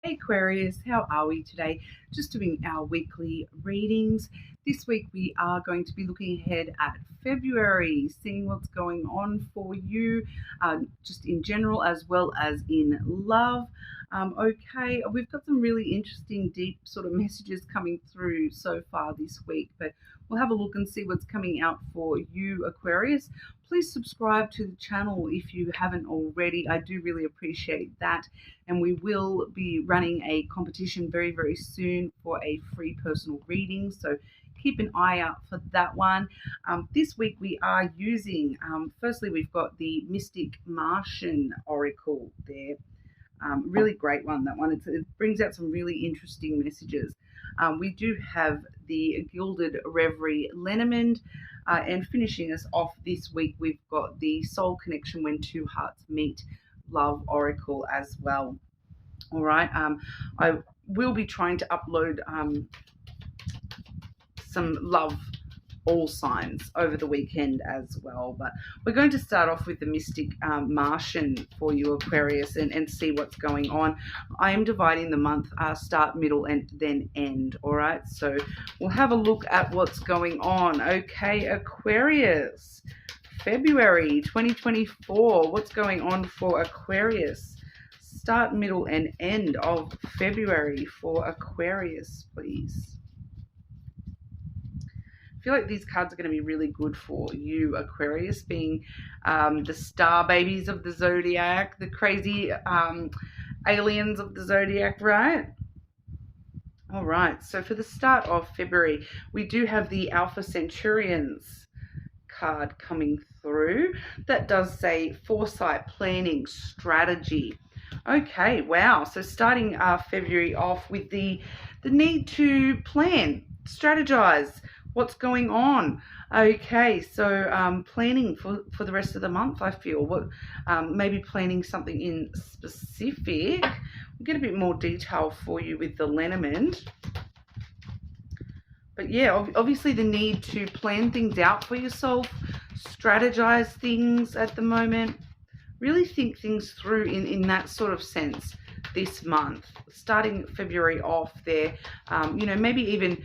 Hey Aquarius, how are we today? Just doing our weekly readings. This week we are going to be looking ahead at February, seeing what's going on for you, just in general as well as in love. Okay, we've got some really interesting, deep sort of messages coming through so far this week, but we'll have a look and see what's coming out for you, Aquarius. Please subscribe to the channel if you haven't already. I do really appreciate that. And we will be running a competition very, very soon for a free personal reading. So keep an eye out for that one. This week we are using, firstly, we've got the Mystic Martian Oracle there. Really great one, that one. It brings out some really interesting messages. We do have the Gilded Reverie lenormand. And finishing us off this week, we've got the Soul Connection When Two Hearts Meet Love Oracle as well. All right. I will be trying to upload some love all signs over the weekend as well, but we're going to start off with the Mystic Martian for you, Aquarius, and see what's going on. I am dividing the month start, middle, and then end. All right, so we'll have a look at what's going on. Okay, Aquarius, February 2024, what's going on for Aquarius? Start, middle, and end of February for Aquarius, please. I feel like these cards are going to be really good for you, Aquarius, being the star babies of the zodiac, the crazy aliens of the zodiac, right? All right, so for the start of February, we do have the Alpha Centurions card coming through. That does say foresight, planning, strategy. Okay, wow. So starting February off with the need to plan, strategize what's going on. Okay, so planning for the rest of the month, I feel. Maybe planning something in specific. We'll get a bit more detail for you with the lenormand. But yeah, obviously the need to plan things out for yourself, strategize things at the moment, really think things through in that sort of sense this month. Starting February off there, maybe even,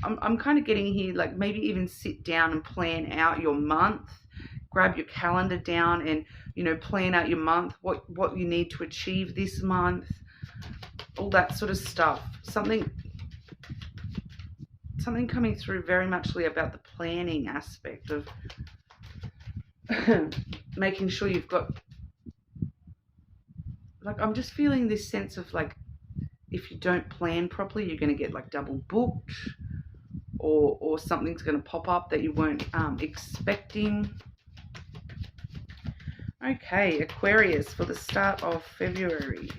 I'm kind of getting here, like maybe even sit down and plan out your month. Grab your calendar down and, plan out your month, what you need to achieve this month, all that sort of stuff. Something coming through very muchly about the planning aspect of making sure you've got, like, I'm just feeling this sense of like, if you don't plan properly, you're going to get like double booked, or something's going to pop up that you weren't expecting. Okay, Aquarius, for the start of February.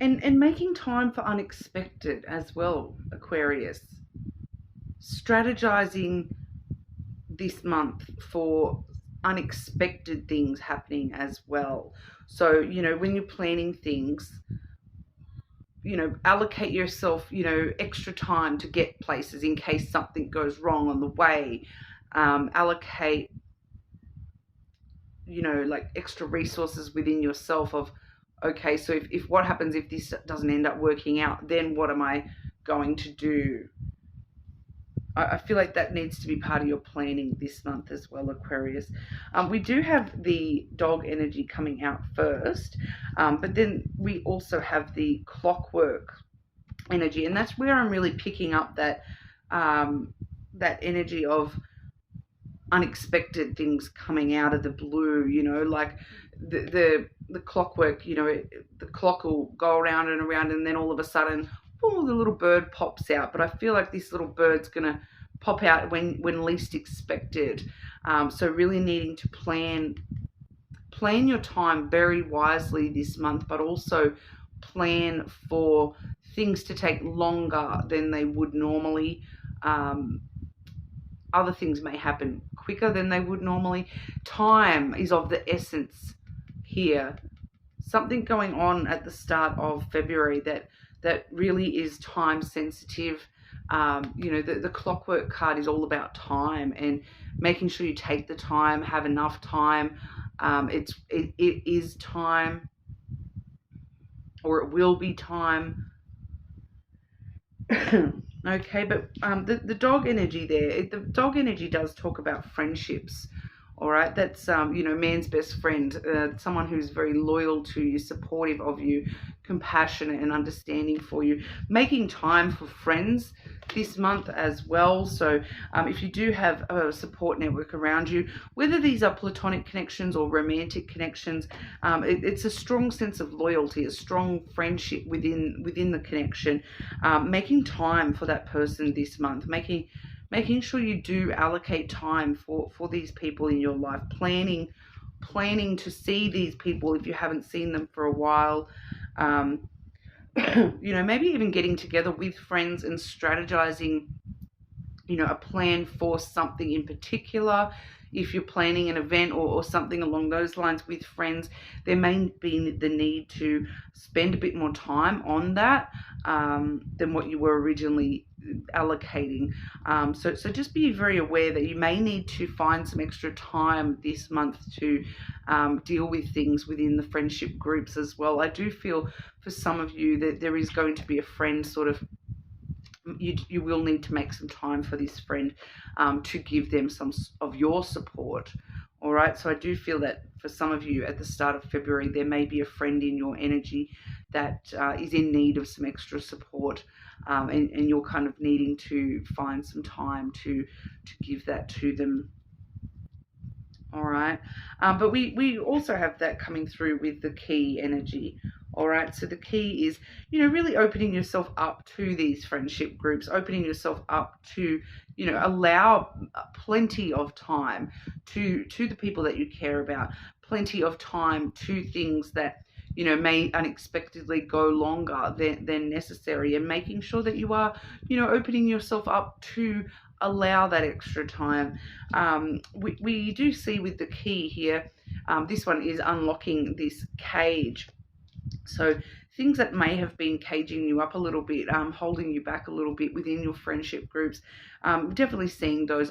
And making time for unexpected as well, Aquarius. Strategizing this month for unexpected things happening as well. So, when you're planning things, allocate yourself, extra time to get places in case something goes wrong on the way. Allocate, like extra resources within yourself of, okay, so if what happens if this doesn't end up working out, then what am I going to do? I feel like that needs to be part of your planning this month as well, Aquarius. We do have the dog energy coming out first, but then we also have the clockwork energy, and that's where I'm really picking up that that energy of unexpected things coming out of the blue, like the clockwork, the clock will go around and around, and then all of a sudden, boom, the little bird pops out. But I feel like this little bird's going to pop out when least expected. So really needing to plan your time very wisely this month, but also plan for things to take longer than they would normally. Other things may happen quicker than they would normally. Time is of the essence here. Something going on at the start of February that really is time sensitive. The clockwork card is all about time and making sure you take the time, have enough time. It is time, or it will be time. Okay, but the dog energy there, the dog energy does talk about friendships. All right, that's man's best friend, someone who's very loyal to you, supportive of you, compassionate and understanding for you, making time for friends this month as well. So if you do have a support network around you, whether these are platonic connections or romantic connections, it's a strong sense of loyalty, a strong friendship within the connection, making time for that person this month, making sure you do allocate time for these people in your life, planning to see these people if you haven't seen them for a while. Maybe even getting together with friends and strategizing, a plan for something in particular. If you're planning an event or something along those lines with friends, there may be the need to spend a bit more time on that than what you were originally allocating. So just be very aware that you may need to find some extra time this month to deal with things within the friendship groups as well. I do feel for some of you that there is going to be a friend sort of, you will need to make some time for this friend to give them some of your support. All right, so I do feel that for some of you at the start of February, there may be a friend in your energy that is in need of some extra support, and you're kind of needing to find some time to give that to them. All right, but we also have that coming through with the key energy. All right, so the key is, really opening yourself up to these friendship groups, opening yourself up to, allow plenty of time to the people that you care about, plenty of time to things that, may unexpectedly go longer than necessary, and making sure that you are, opening yourself up to allow that extra time. We do see with the key here, this one is unlocking this cage. So things that may have been caging you up a little bit, holding you back a little bit within your friendship groups, definitely seeing those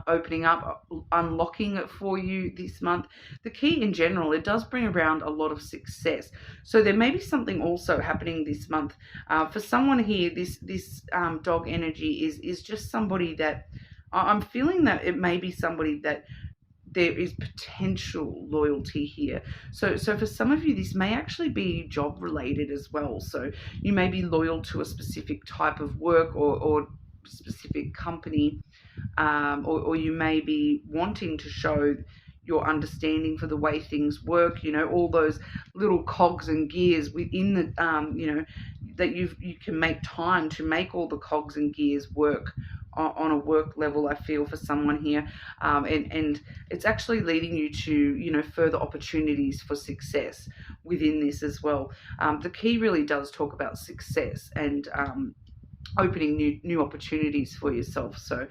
opening up, unlocking it for you this month. The key in general, it does bring around a lot of success. So there may be something also happening this month. For someone here, this dog energy is just somebody that I'm feeling that it may be somebody that there is potential loyalty here. So for some of you, this may actually be job related as well. So you may be loyal to a specific type of work or specific company, or you may be wanting to show your understanding for the way things work, all those little cogs and gears within the, that you can make time to make all the cogs and gears work on a work level, I feel, for someone here, and it's actually leading you to further opportunities for success within this as well. The key really does talk about success and opening new opportunities for yourself. So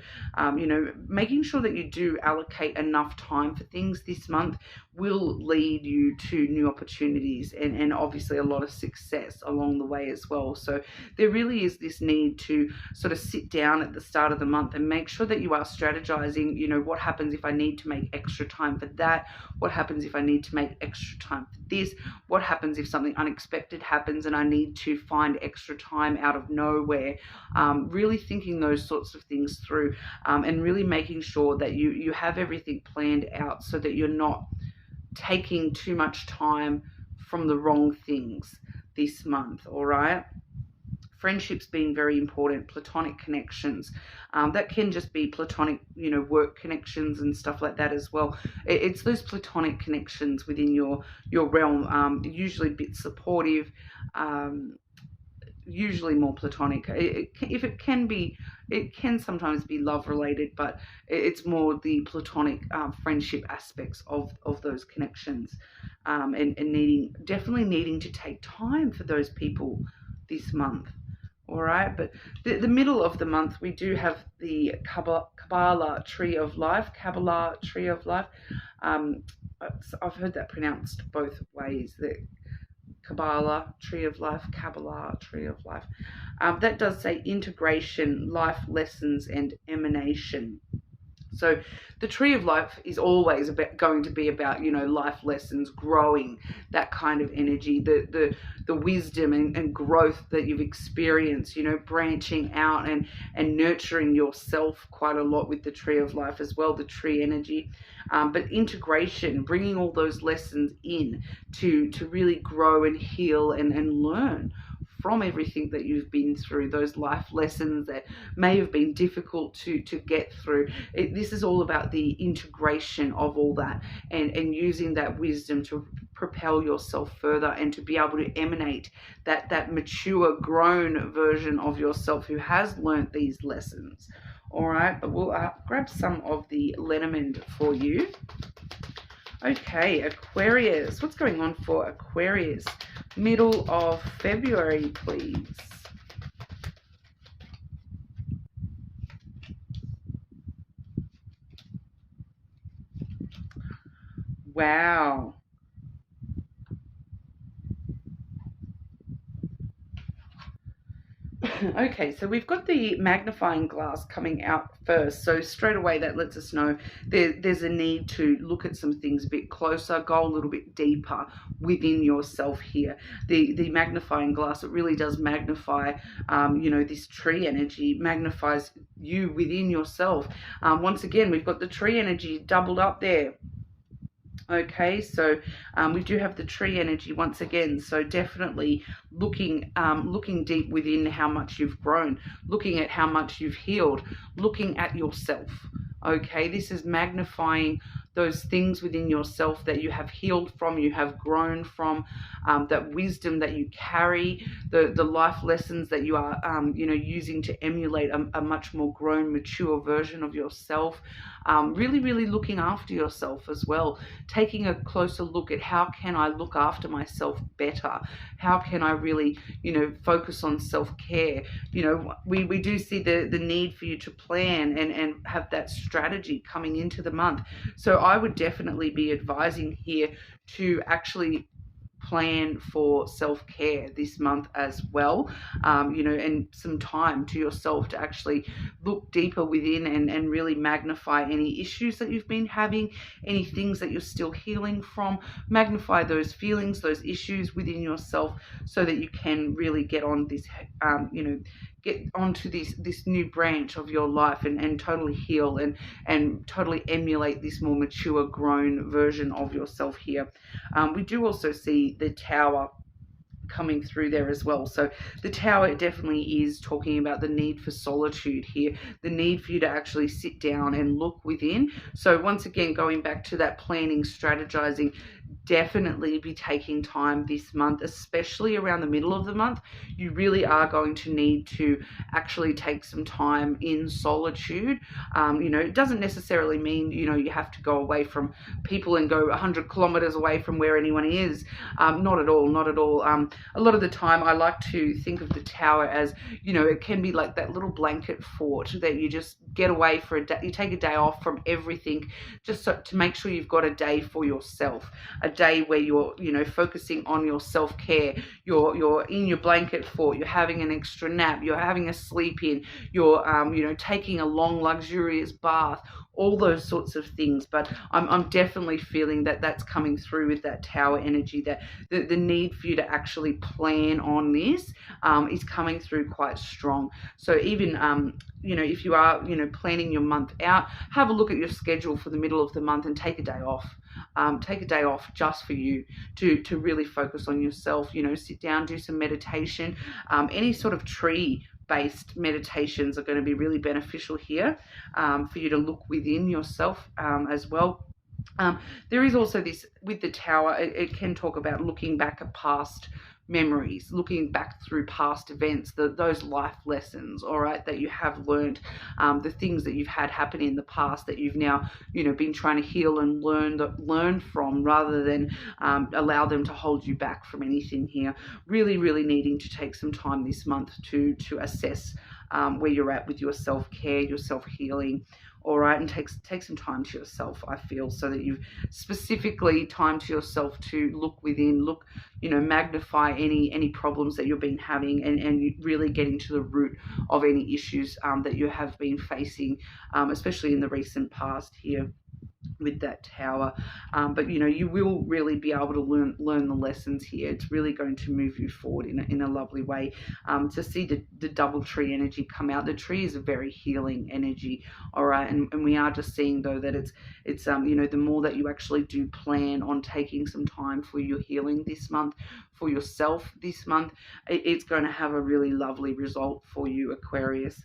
making sure that you do allocate enough time for things this month will lead you to new opportunities and obviously a lot of success along the way as well. So there really is this need to sort of sit down at the start of the month and make sure that you are strategizing, what happens if I need to make extra time for that? What happens if I need to make extra time for this? What happens if something unexpected happens and I need to find extra time out of nowhere? Really thinking those sorts of things through, and really making sure that you have everything planned out so that you're not taking too much time from the wrong things this month. All right, friendships being very important, platonic connections, that can just be platonic, work connections and stuff like that as well. It's those platonic connections within your realm, usually a bit supportive, usually more platonic. It can sometimes be love related, but it's more the platonic friendship aspects of those connections, and definitely needing to take time for those people this month. All right, but the middle of the month, we do have the Kabbalah Tree of Life. Kabbalah Tree of Life. I've heard that pronounced both ways. Kabbalah, tree of life, Kabbalah, tree of life. That does say integration, life lessons, and emanation. So the tree of life is always going to be about, life lessons, growing, that kind of energy, the wisdom and growth that you've experienced, branching out and nurturing yourself quite a lot with the tree of life as well, the tree energy. But integration, bringing all those lessons in to really grow and heal and learn from everything that you've been through, those life lessons that may have been difficult to get through. This is all about the integration of all that and using that wisdom to propel yourself further and to be able to emanate that mature, grown version of yourself who has learnt these lessons. All right, we'll grab some of the lenormand for you. Okay, Aquarius. What's going on for Aquarius? Middle of February, please. Wow. Okay, so we've got the magnifying glass coming out first. So straight away that lets us know there's a need to look at some things a bit closer, go a little bit deeper within yourself here. The magnifying glass, it really does magnify, this tree energy, magnifies you within yourself. Once again, we've got the tree energy doubled up there. Okay, so we do have the tree energy once again, so definitely looking deep within how much you've grown, looking at how much you've healed, looking at yourself. Okay, this is magnifying those things within yourself that you have healed from, you have grown from, that wisdom that you carry, the life lessons that you are, using to emulate a much more grown, mature version of yourself. Really, really looking after yourself as well, taking a closer look at how can I look after myself better? How can I really, focus on self-care? We do see the need for you to plan and have that strategy coming into the month. So I would definitely be advising here to actually plan for self-care this month as well, and some time to yourself to actually look deeper within and really magnify any issues that you've been having, any things that you're still healing from. Magnify those feelings, those issues within yourself so that you can really get on this, get onto this new branch of your life and totally heal and totally emulate this more mature, grown version of yourself here. We do also see the Tower coming through there as well. So the Tower definitely is talking about the need for solitude here, the need for you to actually sit down and look within. So once again, going back to that planning, strategizing, definitely be taking time this month, especially around the middle of the month. You really are going to need to actually take some time in solitude. It doesn't necessarily mean, you have to go away from people and go 100 kilometers away from where anyone is. Not at all, not at all. A lot of the time I like to think of the Tower as, it can be like that little blanket fort that you just get away for a day. You take a day off from everything just to make sure you've got a day for yourself, a day where you're, focusing on your self-care. You're in your blanket fort, you're having an extra nap, you're having a sleep in, you're, taking a long, luxurious bath, all those sorts of things. But I'm definitely feeling that that's coming through with that Tower energy, that the need for you to actually plan on this is coming through quite strong. So even, if you are, planning your month out, have a look at your schedule for the middle of the month and take a day off. Take a day off just for you to really focus on yourself. Sit down, do some meditation. Any sort of tree-based meditations are going to be really beneficial here for you to look within yourself as well. There is also this with the Tower, it can talk about looking back at past memories, looking back through past events, those life lessons, all right, that you have learned, the things that you've had happen in the past that you've now, been trying to heal and learn from, rather than allow them to hold you back from anything here. Really, really needing to take some time this month to assess where you're at with your self-care, your self-healing. All right, and take some time to yourself, I feel, so that you've specifically time to yourself to look within, look, magnify any problems that you've been having, and you really getting to the root of any issues that you have been facing, especially in the recent past here with that tower. But you will really be able to learn the lessons here. It's really going to move you forward in a lovely way. To see the double tree energy come out, the tree is a very healing energy. All right, and we are just seeing though that it's the more that you actually do plan on taking some time for your healing this month, for yourself this month, it's going to have a really lovely result for you, Aquarius.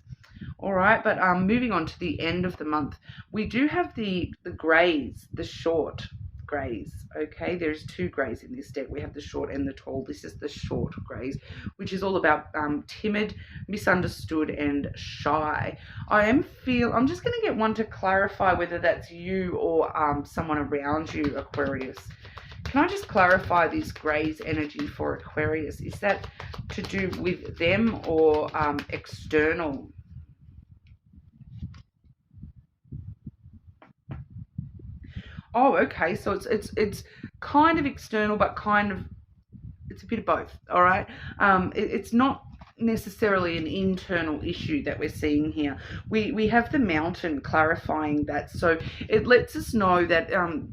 All right, but moving on to the end of the month, we do have the greys, the short greys. Okay, there's two greys in this deck. We have the short and the tall. This is the short greys, which is all about timid, misunderstood, and shy. I'm just going to get one to clarify whether that's you or someone around you, Aquarius. Can I just clarify this Greys energy for Aquarius? Is that to do with them or external? Oh, okay. So it's kind of external, but kind of it's a bit of both. All right. It's not necessarily an internal issue that we're seeing here. We have the mountain clarifying that, so it lets us know that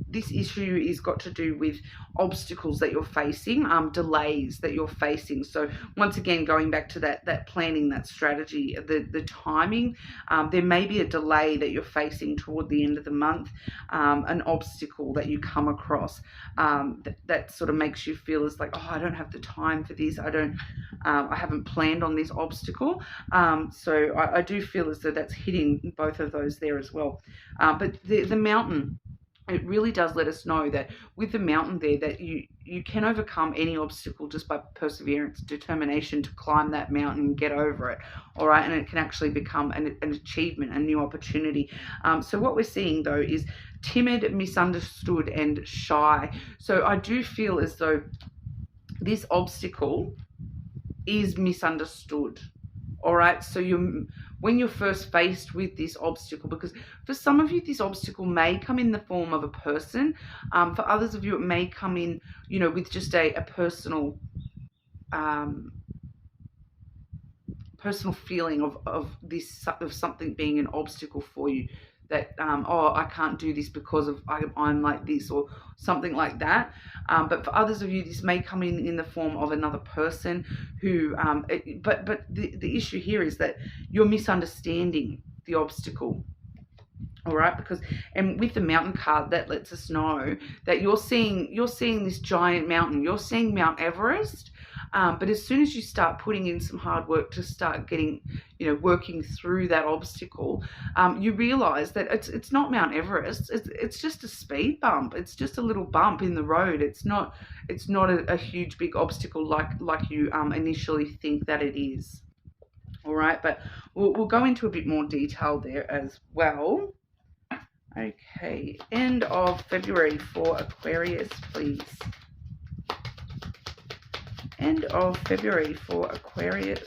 this issue is got to do with obstacles that you're facing, delays that you're facing. So once again, going back to that planning, that strategy, the timing, there may be a delay that you're facing toward the end of the month, an obstacle that you come across that sort of makes you feel as like, oh, I don't have the time for this, I haven't planned on this obstacle. So I do feel as though that's hitting both of those there as well. But the mountain, it really does let us know that with the mountain there, that you can overcome any obstacle just by perseverance, determination to climb that mountain and get over it. All right, and it can actually become an achievement, a new opportunity. So what we're seeing though is timid, misunderstood, and shy. So I do feel as though this obstacle is misunderstood. All right, so when you're first faced with this obstacle, because for some of you this obstacle may come in the form of a person, for others of you it may come in with just a personal feeling of something being an obstacle for you, that oh, I can't do this because of I'm like this, or something like that. But for others of you, this may come in the form of another person who but the issue here is that you're misunderstanding the obstacle. All right, and with the mountain card, that lets us know that you're seeing this giant mountain, you're seeing Mount Everest. But as soon as you start putting in some hard work to start getting, working through that obstacle, you realize that it's not Mount Everest. It's just a speed bump. It's just a little bump in the road. It's not a huge big obstacle like you initially think that it is. All right, but we'll go into a bit more detail there as well. Okay, end of February for Aquarius, please. End of February for Aquarius.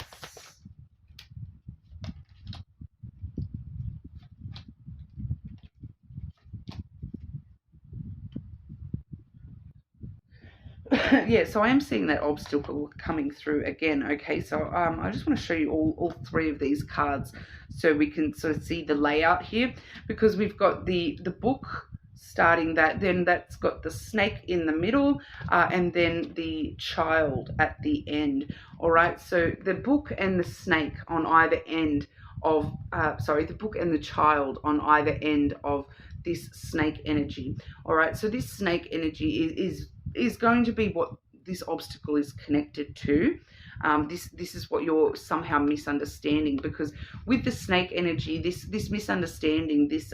Yeah, so I am seeing that obstacle coming through again. Okay, so I just want to show you all three of these cards so we can sort of see the layout here, because we've got the book starting that, then that's got the snake in the middle, and then the child at the end. All right, so the book and the snake on either end of the book and the child on either end of this snake energy. All right, so this snake energy is going to be what this obstacle is connected to. This is what you're somehow misunderstanding, because with the snake energy, this misunderstanding, this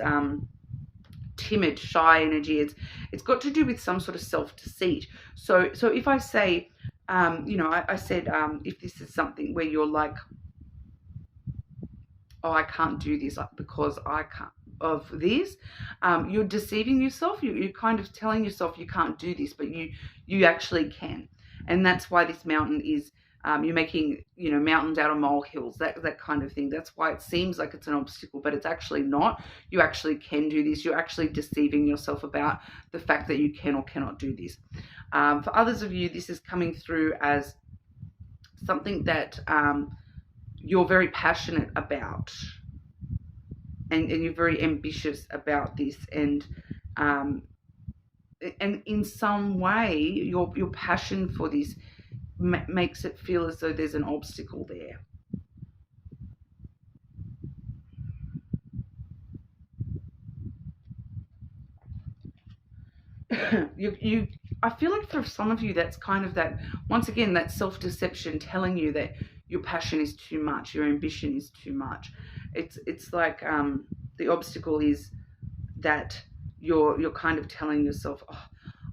timid, shy energy, it's got to do with some sort of self-deceit. So if I say, I said, if this is something where you're like, oh, I can't do this because I can't of this, you're deceiving yourself. You're kind of telling yourself you can't do this, but you actually can. And that's why this mountain is You're making, mountains out of molehills, that kind of thing. That's why it seems like it's an obstacle, but it's actually not. You actually can do this. You're actually deceiving yourself about the fact that you can or cannot do this. For others of you, this is coming through as something that you're very passionate about, and you're very ambitious about this, and in some way your passion for this makes it feel as though there's an obstacle there. I feel like for some of you, that's kind of that, once again, that self-deception telling you that your passion is too much, your ambition is too much. It's like the obstacle is that you're kind of telling yourself, oh,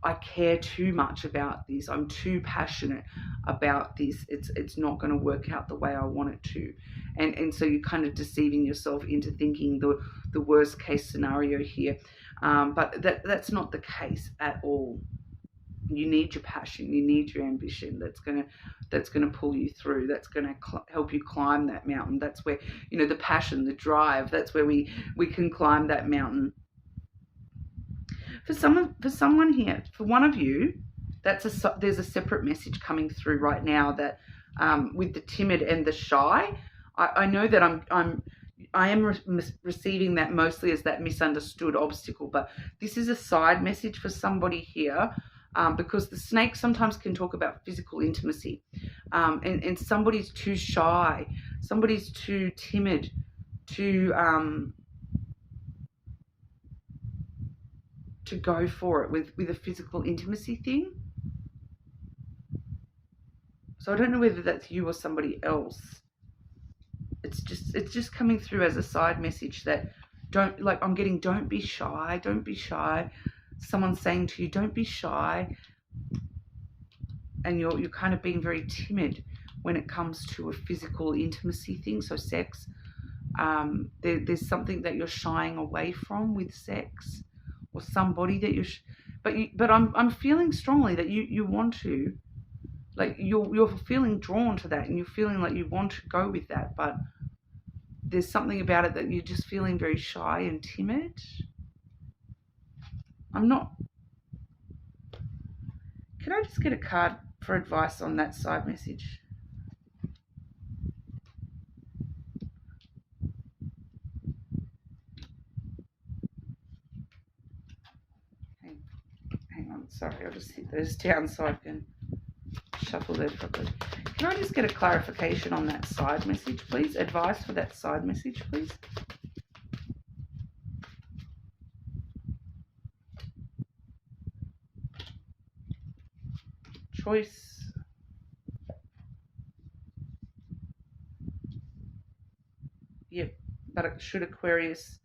I care too much about this. I'm too passionate about this. It's not going to work out the way I want it to. And so you're kind of deceiving yourself into thinking the worst case scenario here. But that's not the case at all. You need your passion. You need your ambition. That's gonna pull you through. That's gonna help you climb that mountain. That's where, the passion, the drive. That's where we can climb that mountain. For someone here, for one of you, there's a separate message coming through right now that with the timid and the shy. I know that I am receiving that mostly as that misunderstood obstacle, but this is a side message for somebody here, because the snake sometimes can talk about physical intimacy, and somebody's too shy, somebody's too timid to go for it with a physical intimacy thing. So I don't know whether that's you or somebody else. It's just coming through as a side message that don't be shy, don't be shy. Someone's saying to you, don't be shy, and you're kind of being very timid when it comes to a physical intimacy thing, so sex. There's something that you're shying away from with sex, or somebody that but I'm feeling strongly that you want to, like you're feeling drawn to that, and you're feeling like you want to go with that, but there's something about it that you're just feeling very shy and timid. Can I just get a card for advice on that side message? Hang on, sorry, I'll just hit those down so I can shuffle those properly. Can I just get a clarification on that side message, please? Advice for that side message, please. Choice. Yep, but should Aquarius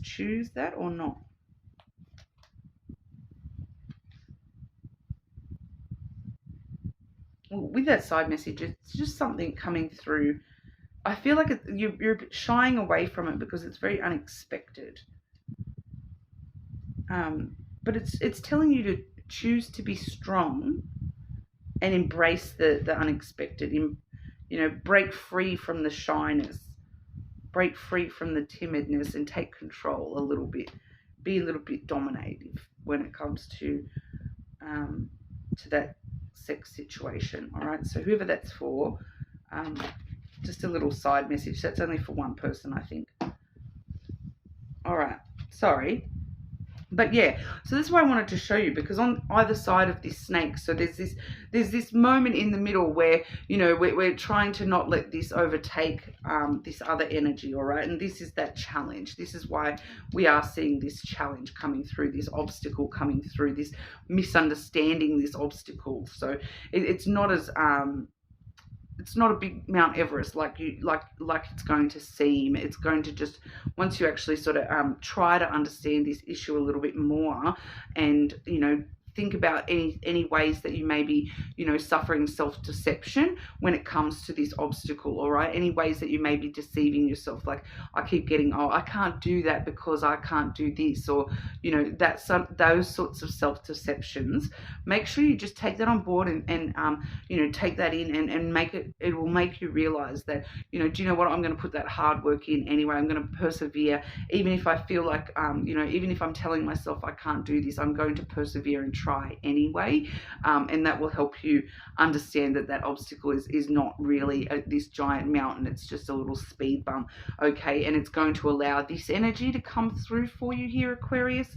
choose that or not? Well, with that side message, it's just something coming through. I feel like you're a bit shying away from it because it's very unexpected. But it's telling you to choose to be strong and embrace the unexpected. Break free from the shyness. Break free from the timidness and take control a little bit. Be a little bit dominative when it comes to that sex situation. All right. So whoever that's for, just a little side message. That's only for one person, I think. All right. Sorry. But yeah, so this is why I wanted to show you, because on either side of this snake, so there's this moment in the middle where, we're trying to not let this overtake this other energy, all right? And this is that challenge. This is why we are seeing this challenge coming through, this obstacle coming through, this misunderstanding, this obstacle. So it's not as it's not a big Mount Everest like it's going to seem. It's going to just, once you actually sort of try to understand this issue a little bit more, and think about any ways that you may be, suffering self-deception when it comes to this obstacle. All right, any ways that you may be deceiving yourself, like I keep getting, oh, I can't do that because I can't do this, or that's those sorts of self-deceptions. Make sure you just take that on board and take that in and make it will make you realize that, do you know what, I'm going to put that hard work in anyway. I'm going to persevere, even if I feel like even if I'm telling myself I can't do this, I'm going to persevere and try anyway. And that will help you understand that obstacle is not really this giant mountain. It's just a little speed bump. Okay, and it's going to allow this energy to come through for you here, Aquarius.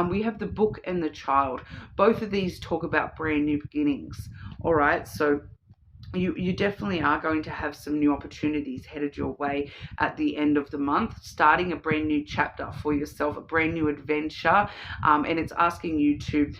We have the Book and the Child. Both of these talk about brand new beginnings. All right, so you definitely are going to have some new opportunities headed your way at the end of the month, starting a brand new chapter for yourself, a brand new adventure. And it's asking you to,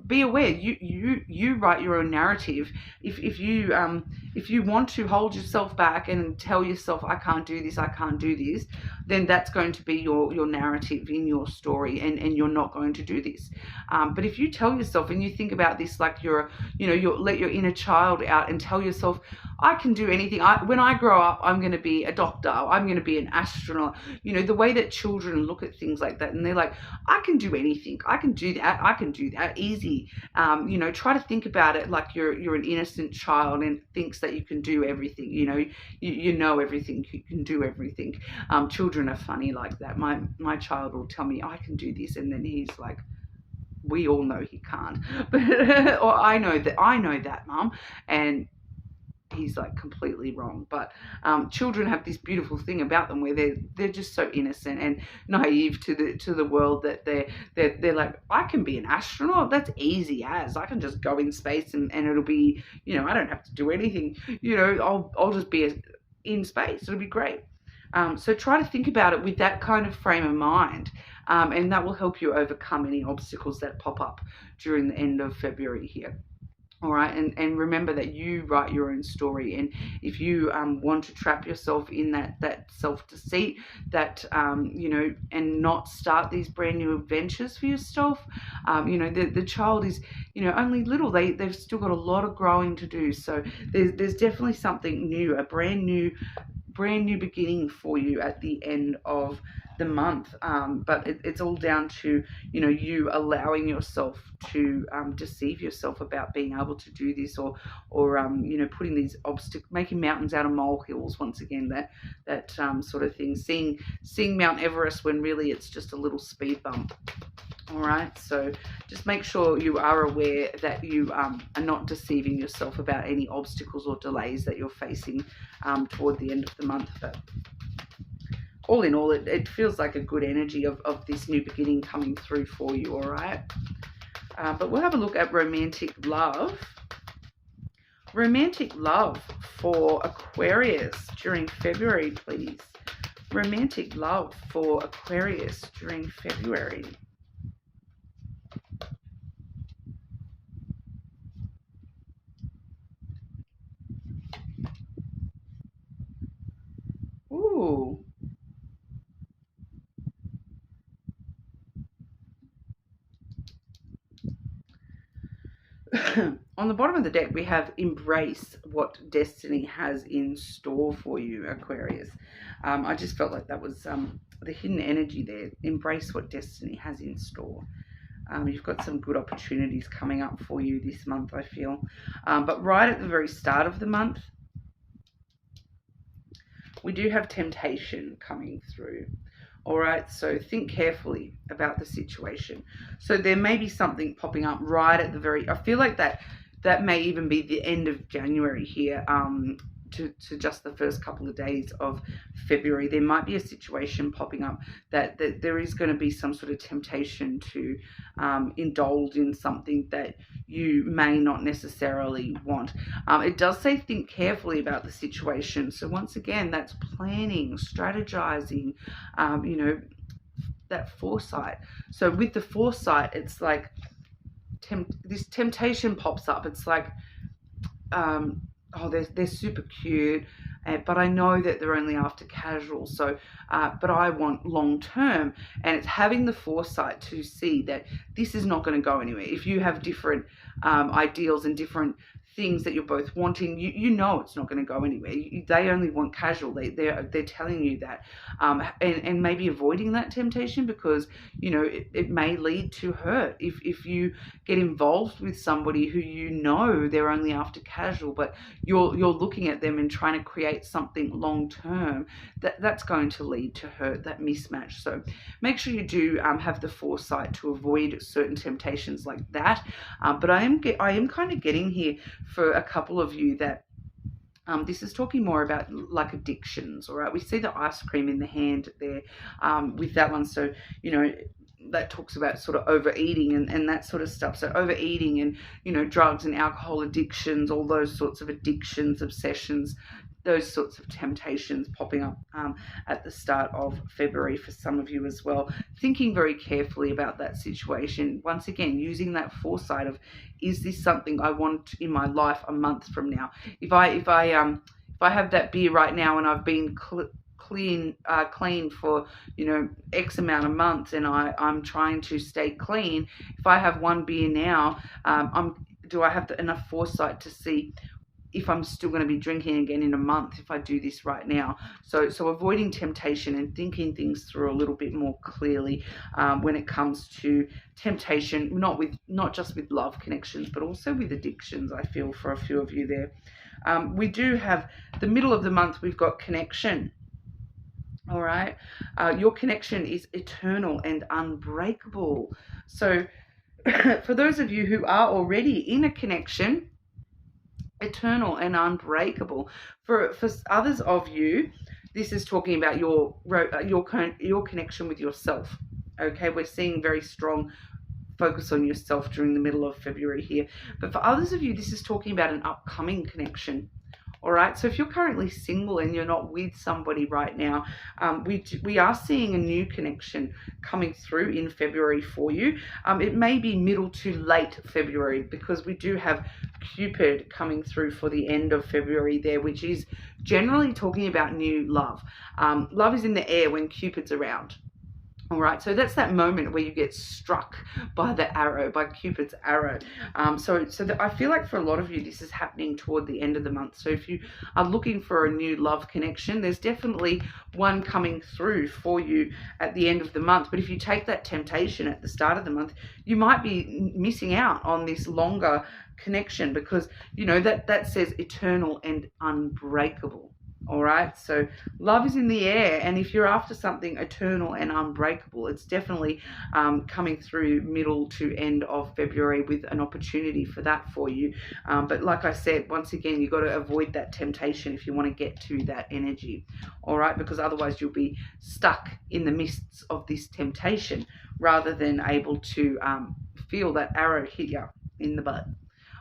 be aware. You write your own narrative. If you want to hold yourself back and tell yourself, I can't do this, then that's going to be your narrative in your story, and you're not going to do this. But if you tell yourself and you think about this like you're let your inner child out and tell yourself, I can do anything. When I grow up, I'm going to be a doctor. I'm going to be an astronaut. The way that children look at things like that, and they're like, I can do anything. I can do that. I can do that easy. Try to think about it like you're an innocent child and thinks that you can do everything. You know everything. You can do everything. Children are funny like that. My child will tell me I can do this, and then he's like, we all know he can't, but or I know that, Mum, and he's like completely wrong. But children have this beautiful thing about them where they're just so innocent and naive to the world that they're like, I can be an astronaut. That's easy as I can just go in space and it'll be, I don't have to do anything. I'll just be in space. It'll be great. So try to think about it with that kind of frame of mind, and that will help you overcome any obstacles that pop up during the end of February here. All right, and remember that you write your own story, and if you want to trap yourself in that self-deceit, and not start these brand new adventures for yourself, the child is, only little. They've still got a lot of growing to do. So there's definitely something new, a brand new beginning for you at the end of the month, but it's all down to you allowing yourself to deceive yourself about being able to do this, or putting these obstacles, making mountains out of molehills. Once again, that sort of thing, seeing Mount Everest when really it's just a little speed bump. All right, so just make sure you are aware that you are not deceiving yourself about any obstacles or delays that you're facing toward the end of the month. But all in all, it feels like a good energy of this new beginning coming through for you. All right, but we'll have a look at romantic love. Romantic love for Aquarius during February, please. Romantic love for Aquarius during February. Ooh. On the bottom of the deck, we have embrace what destiny has in store for you, Aquarius. I just felt like that was the hidden energy there. Embrace what destiny has in store. You've got some good opportunities coming up for you this month, I feel. But right at the very start of the month, we do have temptation coming through. All right, so think carefully about the situation. So there may be something popping up right at the very, I feel like that may even be the end of January here, to just the first couple of days of February. There might be a situation popping up that there is going to be some sort of temptation to indulge in something that you may not necessarily want. It does say think carefully about the situation. So once again, that's planning, strategizing, that foresight. So with the foresight, it's like this temptation pops up. It's like, oh, they're super cute. but I know that they're only after casual. So, but I want long term, and it's having the foresight to see that this is not going to go anywhere. If you have different ideals and different things that you're both wanting, you know it's not going to go anywhere. They only want casual. They're telling you that, and maybe avoiding that temptation, because you know it may lead to hurt if you get involved with somebody who you know they're only after casual, but you're looking at them and trying to create something long term. That's going to lead to hurt, that mismatch. So make sure you do have the foresight to avoid certain temptations like that. But I am kind of getting here for a couple of you that this is talking more about like addictions. All right, we see the ice cream in the hand there with that one. So you know that talks about sort of overeating and that sort of stuff. So overeating and, you know, drugs and alcohol addictions, all those sorts of addictions, obsessions, those sorts of temptations popping up at the start of February for some of you as well. Thinking very carefully about that situation. Once again, using that foresight of, is this something I want in my life a month from now? If I have that beer right now and I've been clean for, you know, X amount of months, and I'm trying to stay clean. If I have one beer now, do I have enough foresight to see if I'm still going to be drinking again in a month if I do this right now? So avoiding temptation and thinking things through a little bit more clearly when it comes to temptation, not just with love connections, but also with addictions, I feel, for a few of you there. We do have the middle of the month, we've got connection. All right. Your connection is eternal and unbreakable. So for those of you who are already in a connection, eternal and unbreakable. For others of you, this is talking about your connection with yourself. Okay, we're seeing very strong focus on yourself during the middle of February here. But for others of you, this is talking about an upcoming connection. All right, so if you're currently single and you're not with somebody right now, we are seeing a new connection coming through in February for you. It may be middle to late February, because we do have Cupid coming through for the end of February there, which is generally talking about new love. Love is in the air when Cupid's around. All right, so that's that moment where you get struck by the arrow, by Cupid's arrow. So I feel like for a lot of you, this is happening toward the end of the month. So if you are looking for a new love connection, there's definitely one coming through for you at the end of the month. But if you take that temptation at the start of the month, you might be missing out on this longer connection, because, you know, that says eternal and unbreakable. All right, so love is in the air, and if you're after something eternal and unbreakable, it's definitely coming through middle to end of February with an opportunity for that for you. But like I said, once again, you've got to avoid that temptation if you want to get to that energy. All right, because otherwise you'll be stuck in the mists of this temptation rather than able to feel that arrow hit you in the butt.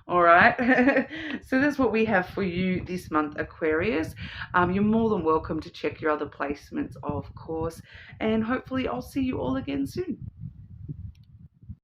All right, so that's what we have for you this month, Aquarius. You're more than welcome to check your other placements, of course, and hopefully I'll see you all again soon.